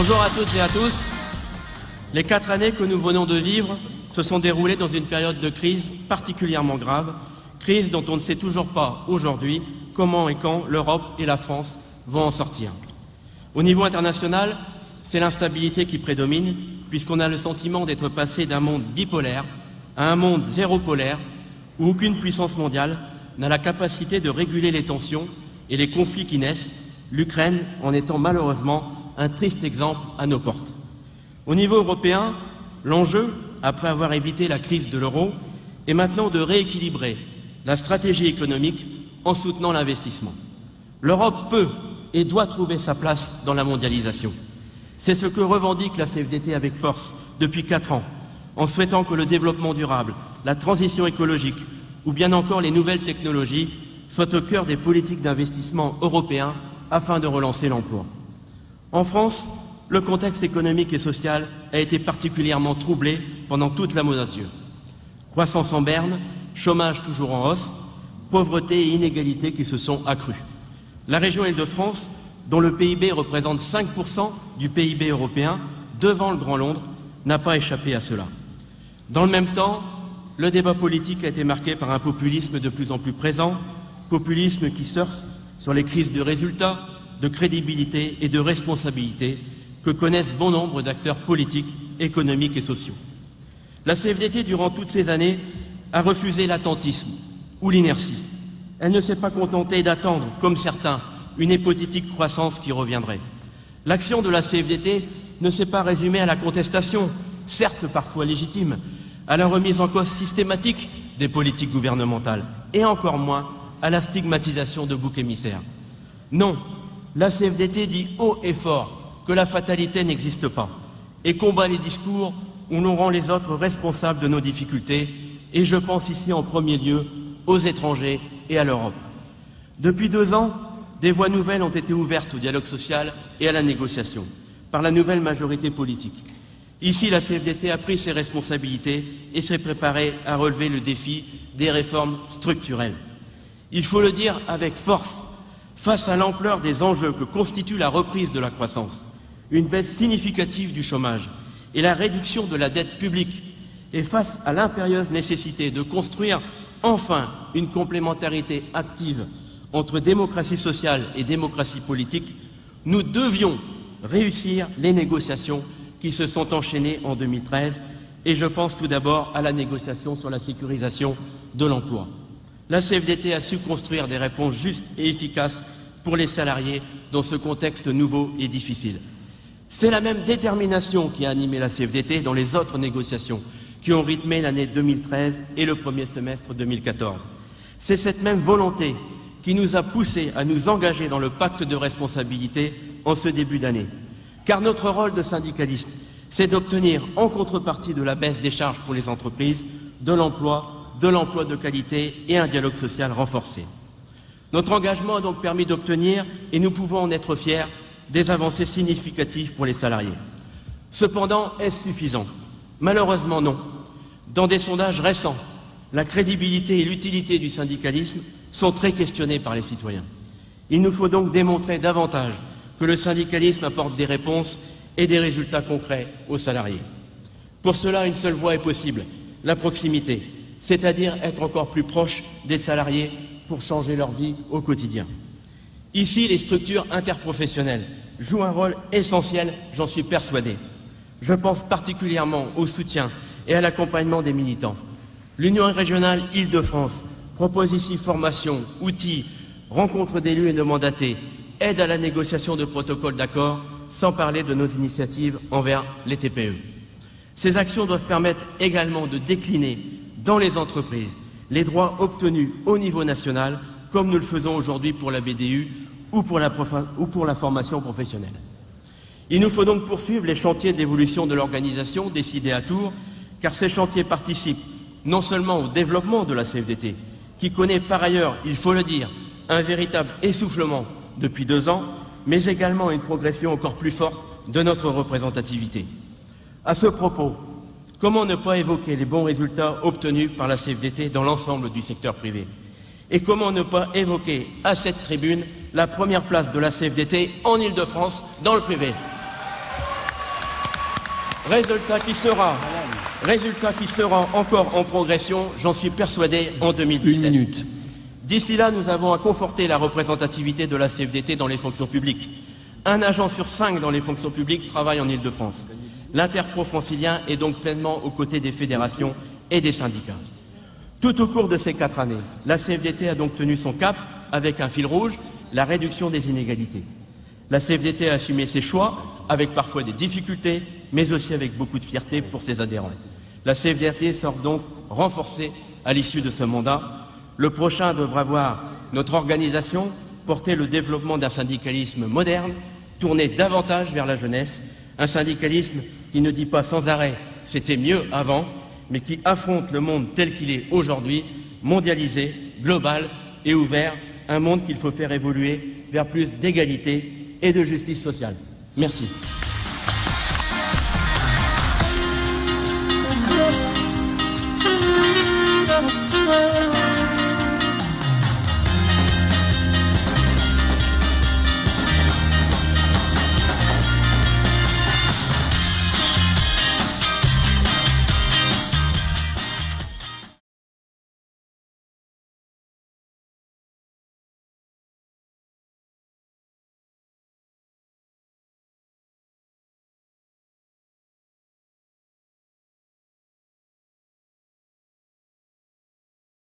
Bonjour à toutes et à tous. Les 4 années que nous venons de vivre se sont déroulées dans une période de crise particulièrement grave, crise dont on ne sait toujours pas aujourd'hui comment et quand l'Europe et la France vont en sortir. Au niveau international, c'est l'instabilité qui prédomine, puisqu'on a le sentiment d'être passé d'un monde bipolaire à un monde zéropolaire, où aucune puissance mondiale n'a la capacité de réguler les tensions et les conflits qui naissent, l'Ukraine en étant malheureusement un triste exemple à nos portes. Au niveau européen, l'enjeu, après avoir évité la crise de l'euro, est maintenant de rééquilibrer la stratégie économique en soutenant l'investissement. L'Europe peut et doit trouver sa place dans la mondialisation. C'est ce que revendique la CFDT avec force depuis 4 ans, en souhaitant que le développement durable, la transition écologique ou bien encore les nouvelles technologies soient au cœur des politiques d'investissement européens afin de relancer l'emploi. En France, le contexte économique et social a été particulièrement troublé pendant toute la mandature. Croissance en berne, chômage toujours en hausse, pauvreté et inégalités qui se sont accrues. La région Île-de-France, dont le PIB représente 5% du PIB européen, devant le Grand Londres, n'a pas échappé à cela. Dans le même temps, le débat politique a été marqué par un populisme de plus en plus présent, populisme qui surfe sur les crises de résultats, de crédibilité et de responsabilité que connaissent bon nombre d'acteurs politiques, économiques et sociaux. La CFDT, durant toutes ces années, a refusé l'attentisme ou l'inertie. Elle ne s'est pas contentée d'attendre, comme certains, une hypothétique croissance qui reviendrait. L'action de la CFDT ne s'est pas résumée à la contestation, certes parfois légitime, à la remise en cause systématique des politiques gouvernementales, et encore moins à la stigmatisation de boucs émissaires. Non, la CFDT dit haut et fort que la fatalité n'existe pas et combat les discours où l'on rend les autres responsables de nos difficultés, et je pense ici en premier lieu aux étrangers et à l'Europe. Depuis 2 ans, des voies nouvelles ont été ouvertes au dialogue social et à la négociation par la nouvelle majorité politique. Ici, la CFDT a pris ses responsabilités et s'est préparée à relever le défi des réformes structurelles. Il faut le dire avec force, face à l'ampleur des enjeux que constitue la reprise de la croissance, une baisse significative du chômage et la réduction de la dette publique, et face à l'impérieuse nécessité de construire enfin une complémentarité active entre démocratie sociale et démocratie politique, nous devions réussir les négociations qui se sont enchaînées en 2013, et je pense tout d'abord à la négociation sur la sécurisation de l'emploi. La CFDT a su construire des réponses justes et efficaces pour les salariés dans ce contexte nouveau et difficile. C'est la même détermination qui a animé la CFDT dans les autres négociations qui ont rythmé l'année 2013 et le premier semestre 2014. C'est cette même volonté qui nous a poussés à nous engager dans le pacte de responsabilité en ce début d'année. Car notre rôle de syndicaliste, c'est d'obtenir, en contrepartie de la baisse des charges pour les entreprises, de l'emploi de qualité et un dialogue social renforcé. Notre engagement a donc permis d'obtenir, et nous pouvons en être fiers, des avancées significatives pour les salariés. Cependant, est-ce suffisant? Malheureusement non. Dans des sondages récents, la crédibilité et l'utilité du syndicalisme sont très questionnées par les citoyens. Il nous faut donc démontrer davantage que le syndicalisme apporte des réponses et des résultats concrets aux salariés. Pour cela, une seule voie est possible, la proximité, c'est-à-dire être encore plus proche des salariés pour changer leur vie au quotidien. Ici, les structures interprofessionnelles jouent un rôle essentiel, j'en suis persuadé. Je pense particulièrement au soutien et à l'accompagnement des militants. L'Union régionale Île-de-France propose ici formation, outils, rencontres d'élus et de mandatés, aide à la négociation de protocoles d'accord, sans parler de nos initiatives envers les TPE. Ces actions doivent permettre également de décliner dans les entreprises les droits obtenus au niveau national, comme nous le faisons aujourd'hui pour la BDU ou pour la formation professionnelle. Il nous faut donc poursuivre les chantiers d'évolution de l'organisation décidés à Tours, car ces chantiers participent non seulement au développement de la CFDT, qui connaît par ailleurs, il faut le dire, un véritable essoufflement depuis 2 ans, mais également une progression encore plus forte de notre représentativité. À ce propos, comment ne pas évoquer les bons résultats obtenus par la CFDT dans l'ensemble du secteur privé? Et comment ne pas évoquer à cette tribune la première place de la CFDT en Île-de-France dans le privé? Résultat qui sera encore en progression, j'en suis persuadé, en 2017. Une minute. D'ici là, nous avons à conforter la représentativité de la CFDT dans les fonctions publiques. 1 agent sur 5 dans les fonctions publiques travaille en Île-de-France. L'interpro-francilien est donc pleinement aux côtés des fédérations et des syndicats. Tout au cours de ces 4 années, la CFDT a donc tenu son cap avec un fil rouge, la réduction des inégalités. La CFDT a assumé ses choix, avec parfois des difficultés, mais aussi avec beaucoup de fierté pour ses adhérents. La CFDT sort donc renforcée à l'issue de ce mandat. Le prochain devra voir notre organisation porter le développement d'un syndicalisme moderne, tourné davantage vers la jeunesse, un syndicalisme qui ne dit pas sans arrêt « c'était mieux avant », mais qui affronte le monde tel qu'il est aujourd'hui, mondialisé, global et ouvert, un monde qu'il faut faire évoluer vers plus d'égalité et de justice sociale. Merci.